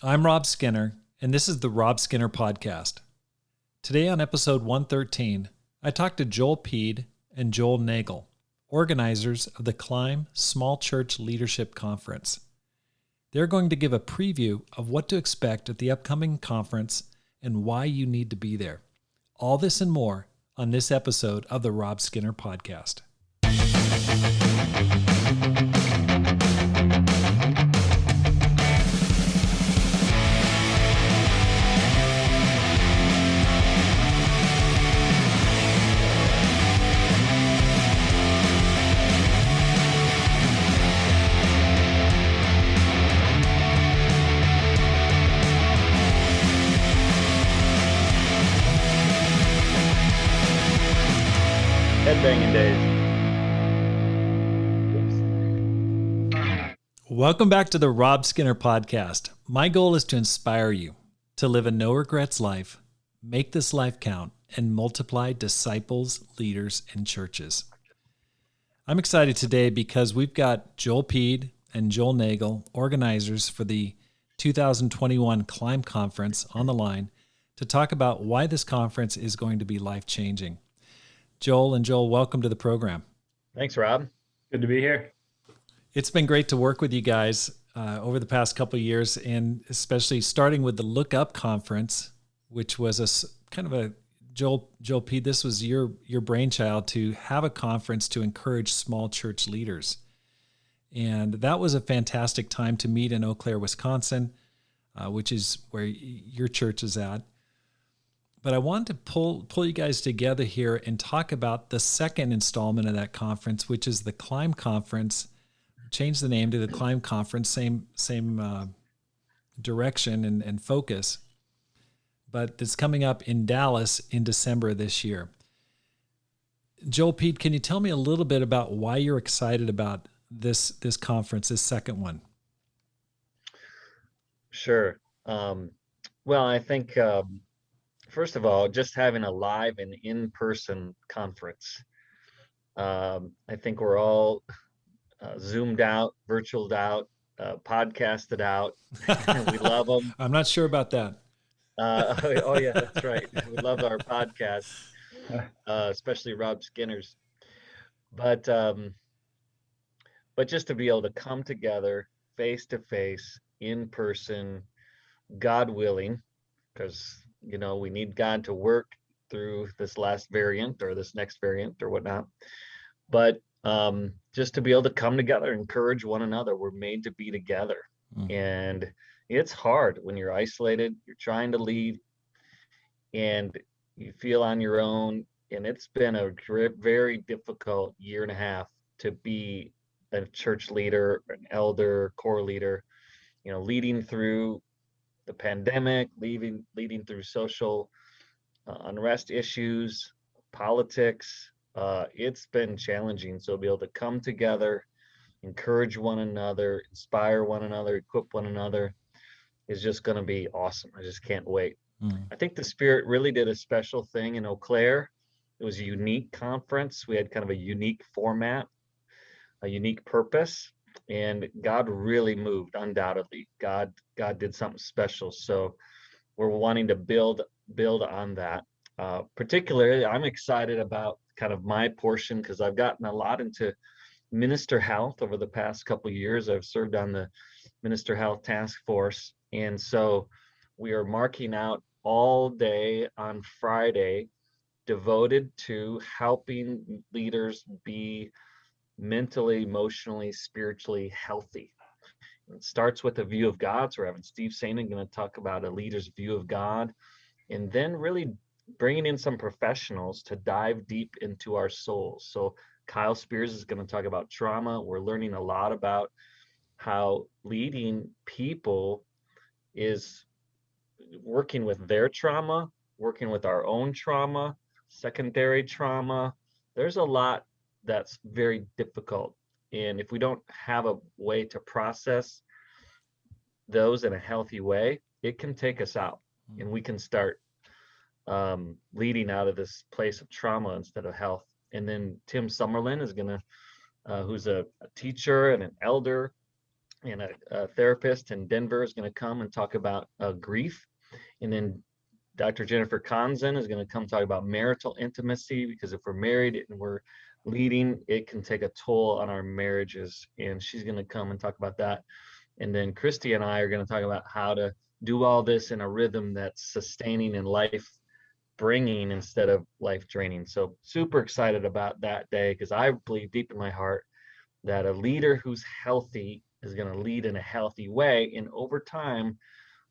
I'm Rob Skinner, and this is the Rob Skinner Podcast. Today on episode 113, I talked to Joel Peed and Joel Nagel, organizers of the Climb Small Church Leadership Conference. They're going to give a preview of what to expect at the upcoming conference and why you need to be there. All this and more on this episode of the Rob Skinner Podcast. Headbanging days. Welcome back to the Rob Skinner Podcast. My goal is to inspire you to live a no-regrets life, make this life count, and multiply disciples, leaders, and churches. I'm excited today because we've got Joel Peed and Joel Nagel, organizers for the 2021 Climb Conference, on the line to talk about why this conference is going to be life-changing. Joel and Joel, welcome to the program. Thanks, Rob. Good to be here. It's been great to work with you guys over the past couple of years, and especially starting with the Look Up Conference, which was Joel Peed, this was your brainchild to have a conference to encourage small church leaders. And that was a fantastic time to meet in Eau Claire, Wisconsin, which is where your church is at. But I wanted to pull you guys together here and talk about the second installment of that conference, which is the Climb Conference. Change the name to the Climb Conference, same direction and focus. But it's coming up in Dallas in December this year. Joel Peed, can you tell me a little bit about why you're excited about this conference, this second one? Sure. Well, I think first of all, just having a live and in-person conference. I think we're all Zoomed out, virtualed out, podcasted out. We love them. I'm not sure about that. Oh yeah, that's right. We love our podcasts, especially Rob Skinner's. But just to be able to come together face to face, in person, God willing, because we need God to work through this last variant or this next variant or whatnot. But just to be able to come together, encourage one another. We're made to be together. Mm-hmm. And it's hard when you're isolated, you're trying to lead, and you feel on your own. And it's been a very difficult year and a half to be a church leader, an elder, core leader, leading through the pandemic, leading through social unrest issues, politics. It's been challenging. So be able to come together, encourage one another, inspire one another, equip one another is just going to be awesome. I just can't wait. I think the Spirit really did a special thing in Eau Claire. It was a unique conference. We had kind of a unique format, a unique purpose, and God really moved, undoubtedly. God did something special. So we're wanting to build on that. Particularly, I'm excited about kind of my portion because I've gotten a lot into minister health over the past couple of years. I've served on the minister health task force. And so we are marking out all day on Friday devoted to helping leaders be mentally, emotionally, spiritually healthy. It starts with a view of God. So we're having Steve Sainin going to talk about a leader's view of God, and then really bringing in some professionals to dive deep into our souls. So Kyle Spears is going to talk about trauma. We're learning a lot about how leading people is working with their trauma, working with our own trauma, secondary trauma. There's a lot that's very difficult. And if we don't have a way to process those in a healthy way, it can take us out, and we can start leading out of this place of trauma instead of health. And then Tim Summerlin is going to, who's a teacher and an elder and a therapist in Denver is going to come and talk about grief. And then Dr. Jennifer Conzen is going to come talk about marital intimacy, because if we're married and we're leading, it can take a toll on our marriages. And she's going to come and talk about that. And then Christy and I are going to talk about how to do all this in a rhythm that's sustaining and life bringing instead of life draining. So super excited about that day, because I believe deep in my heart that a leader who's healthy is going to lead in a healthy way. And over time,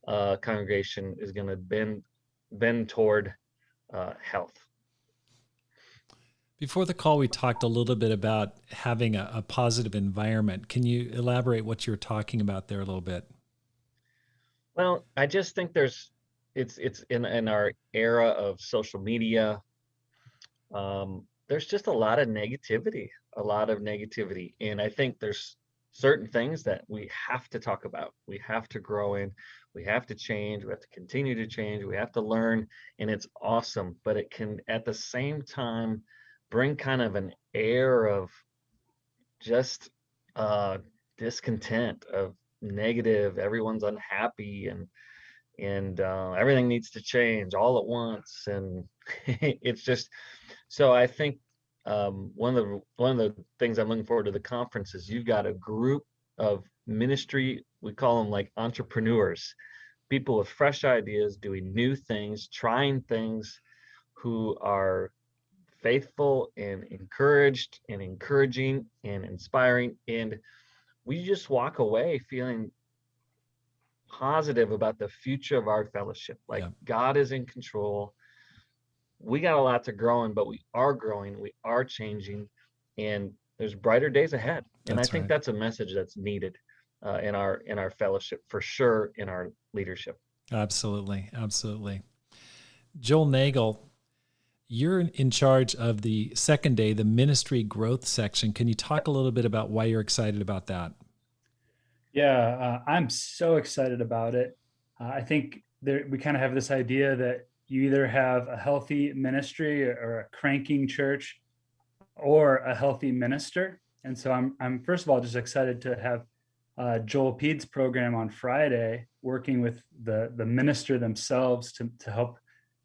congregation is going to bend toward health. Before the call, we talked a little bit about having a positive environment. Can you elaborate what you were talking about there a little bit? Well, I just think it's in our era of social media. There's just a lot of negativity, and I think there's certain things that we have to talk about. We have to grow in, we have to change, we have to continue to change, we have to learn, and it's awesome. But it can at the same time bring kind of an air of just uh, discontent, of negative. Everyone's unhappy, and everything needs to change all at once, and it's just so I think one of the things I'm looking forward to the conference is you've got a group of ministry. We call them like entrepreneurs, people with fresh ideas, doing new things, trying things, who are faithful and encouraged and encouraging and inspiring. And we just walk away feeling positive about the future of our fellowship. Like Yeah, God is in control. We got a lot to grow in, but we are growing, we are changing, and there's brighter days ahead. And I that's think right. that's a message that's needed in our fellowship, for sure, in our leadership. Absolutely. Absolutely. Joel Nagel, you're in charge of the second day, the ministry growth section. Can you talk a little bit about why you're excited about that? Yeah, I'm so excited about it. I think we kind of have this idea that you either have a healthy ministry or a cranking church or a healthy minister. And so I'm first of all just excited to have Joel Pede's program on Friday, working with the minister themselves to help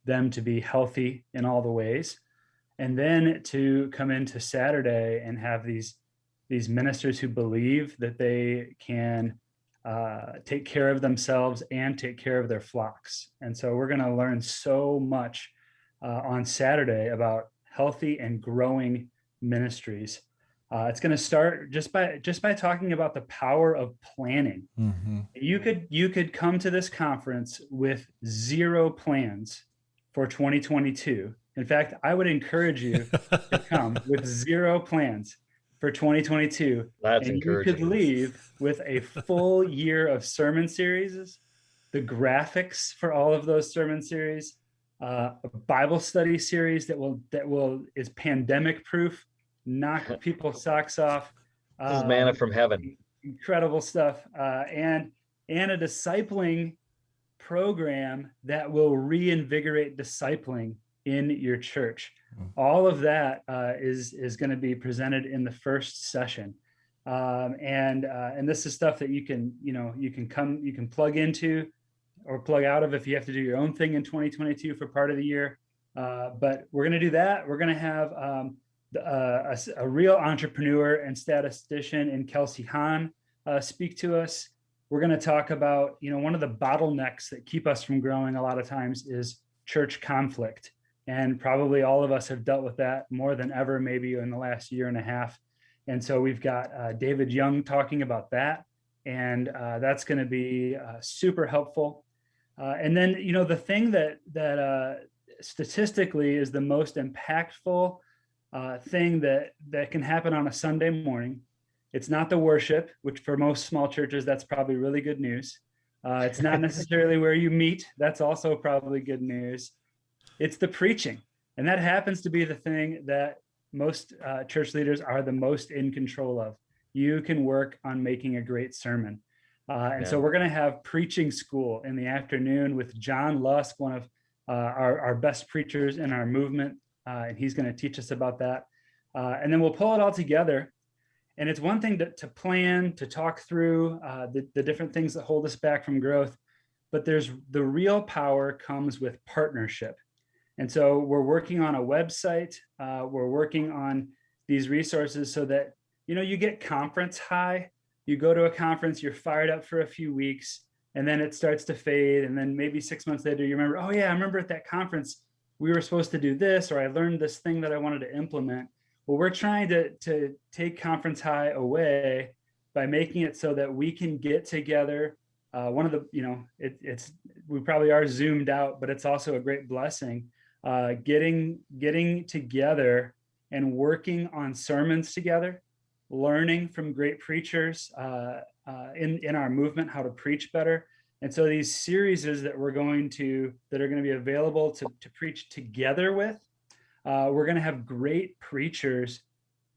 them to be healthy in all the ways, and then to come into Saturday and have these ministers who believe that they can take care of themselves and take care of their flocks. And so we're going to learn so much on Saturday about healthy and growing ministries. It's going to start just by talking about the power of planning. Mm-hmm. You could come to this conference with zero plans for 2022. In fact, I would encourage you to come with zero plans for 2022, That's and you could encouraging. leave with a full year of sermon series, the graphics for all of those sermon series, a Bible study series that will is pandemic proof, knock people's socks off. This is manna Um, from heaven. Incredible stuff, and a discipling program that will reinvigorate discipling in your church. All of that is going to be presented in the first session, and this is stuff that you can plug into or plug out of if you have to do your own thing in 2022 for part of the year. But we're going to do that. We're going to have a real entrepreneur and statistician in Kelsey Hahn speak to us. We're going to talk about, one of the bottlenecks that keep us from growing a lot of times is church conflict. And probably all of us have dealt with that more than ever, maybe in the last year and a half. And so we've got David Young talking about that. And that's going to be super helpful. And then, the thing that statistically is the most impactful thing that can happen on a Sunday morning. It's not the worship, which for most small churches, that's probably really good news. It's not necessarily where you meet. That's also probably good news. It's the preaching. And that happens to be the thing that most church leaders are the most in control of. You can work on making a great sermon. And so we're going to have preaching school in the afternoon with John Lusk, one of our best preachers in our movement. And he's going to teach us about that. And then we'll pull it all together. And it's one thing to plan, to talk through the different things that hold us back from growth, but there's the real power comes with partnership. And so we're working on a website. We're working on these resources so that, you get conference high. You go to a conference, you're fired up for a few weeks, and then it starts to fade. And then maybe 6 months later, you remember, oh yeah, I remember at that conference, we were supposed to do this, or I learned this thing that I wanted to implement. Well, we're trying to take conference high away by making it so that we can get together. One of the, we probably are zoomed out, but it's also a great blessing. Getting together and working on sermons together, learning from great preachers in our movement how to preach better. And so these series that are going to be available to preach together with, we're going to have great preachers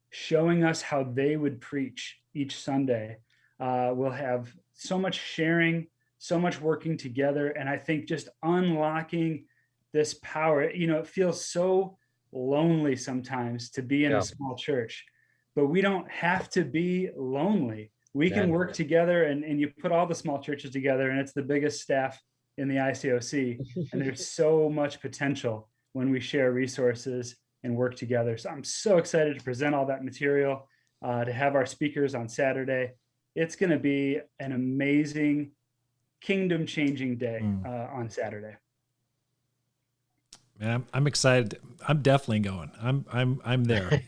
showing us how they would preach each Sunday. We'll have so much sharing, so much working together, and I think just unlocking this power. It feels so lonely sometimes to be in a small church, but we don't have to be lonely. We can work together, and you put all the small churches together, and it's the biggest staff in the ICOC. And there's so much potential when we share resources and work together. So I'm so excited to present all that material, to have our speakers on Saturday. It's going to be an amazing, kingdom-changing day on Saturday. Man, I'm excited. I'm definitely going. I'm there.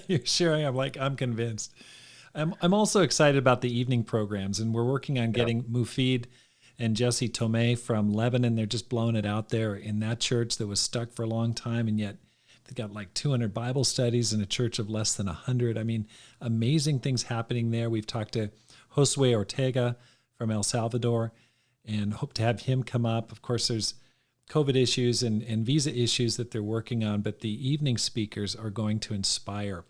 You're sharing. I'm convinced. I'm also excited about the evening programs, and we're working on getting Mufid and Jesse Tomei from Lebanon. They're just blowing it out there in that church that was stuck for a long time, and yet they've got like 200 Bible studies in a church of less than 100. I mean, amazing things happening there. We've talked to Josue Ortega from El Salvador and hope to have him come up. Of course, there's COVID issues and visa issues that they're working on, but the evening speakers are going to inspire.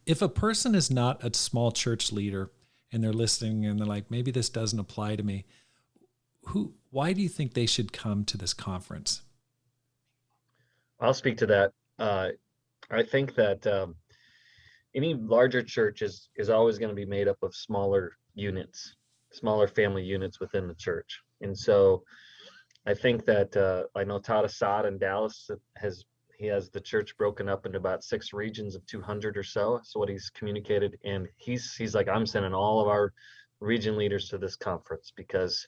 If a person is not a small church leader and they're listening and they're like, maybe this doesn't apply to me, why do you think they should come to this conference? I'll speak to that. I think that any larger church is always going to be made up of smaller units, smaller family units within the church. And so I think that I know Todd Assad in Dallas has the church broken up into about 6 regions of 200 or so. So what he's communicated, and he's like, I'm sending all of our region leaders to this conference because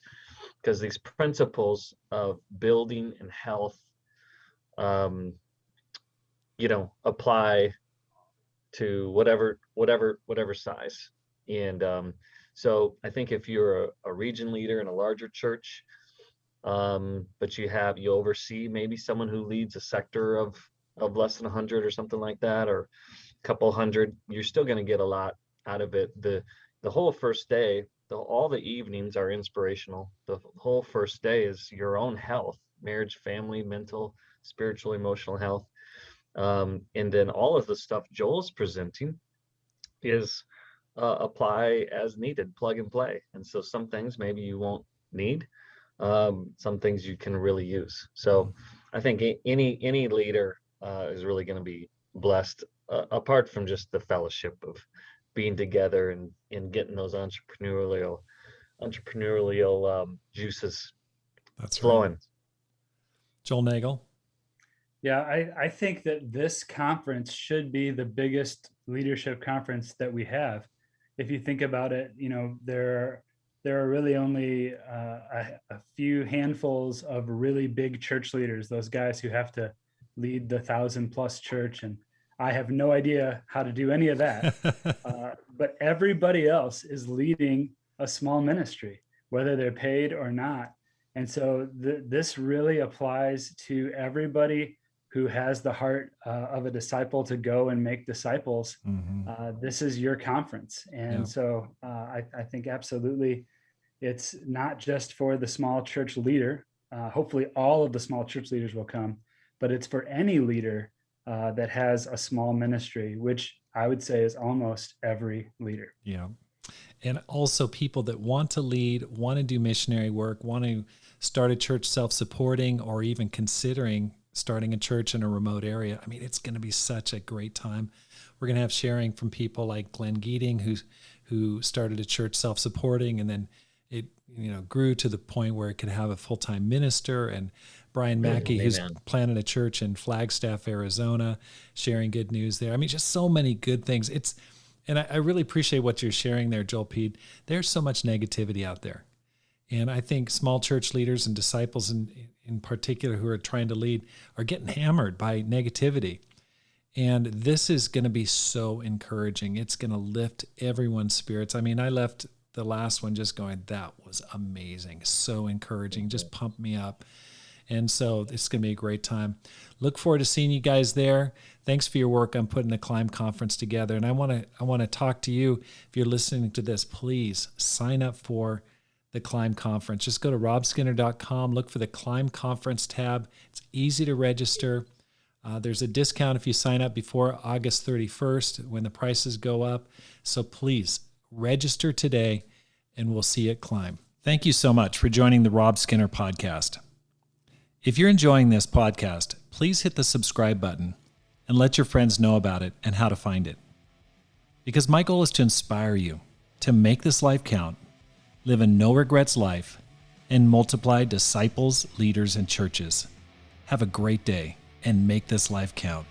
these principles of building and health, apply to whatever size. And so I think if you're a region leader in a larger church, but you oversee maybe someone who leads a sector of less than 100 or something like that, or a couple hundred, you're still going to get a lot out of it. The whole first day, all the evenings are inspirational. The whole first day is your own health, marriage, family, mental, spiritual, emotional health. And then all of the stuff Joel's presenting is apply as needed, plug and play. And so some things maybe you won't need, some things you can really use. So I think any leader is really going to be blessed, apart from just the fellowship of being together and getting those entrepreneurial juices flowing. Right. Joel Nagel. Yeah, I think that this conference should be the biggest leadership conference that we have. If you think about it, there are really only a few handfuls of really big church leaders, those guys who have to lead the 1,000+ church. And I have no idea how to do any of that. But everybody else is leading a small ministry, whether they're paid or not. And so this really applies to everybody who has the heart of a disciple to go and make disciples. This is your conference. And so I think absolutely it's not just for the small church leader. Hopefully all of the small church leaders will come, but it's for any leader that has a small ministry, which I would say is almost every leader. Yeah. And also people that want to lead, want to do missionary work, want to start a church self-supporting, or even considering starting a church in a remote area. I mean, it's going to be such a great time we're going to have sharing from people like Glenn Geeting, who started a church self-supporting, and then it grew to the point where it could have a full-time minister, and Brian Mackey, who's planted a church in Flagstaff, Arizona, sharing good news there. I mean, just so many good things. And I really appreciate what you're sharing there, Joel Pede. There's so much negativity out there. And I think small church leaders and disciples in particular who are trying to lead are getting hammered by negativity. And this is going to be so encouraging. It's going to lift everyone's spirits. I mean, I left the last one just going, that was amazing. So encouraging. Just pumped me up. And so it's going to be a great time. Look forward to seeing you guys there. Thanks for your work on putting the Climb Conference together. And I want to talk to you. If you're listening to this, please sign up for the Climb Conference. Just go to robskinner.com, look for the Climb Conference tab. It's easy to register. There's a discount if you sign up before August 31st when the prices go up. So please register today, and we'll see you at Climb. Thank you so much for joining the Rob Skinner podcast. If you're enjoying this podcast, please hit the subscribe button and let your friends know about it and how to find it. Because my goal is to inspire you to make this life count, live a no-regrets life, and multiply disciples, leaders, and churches. Have a great day and make this life count.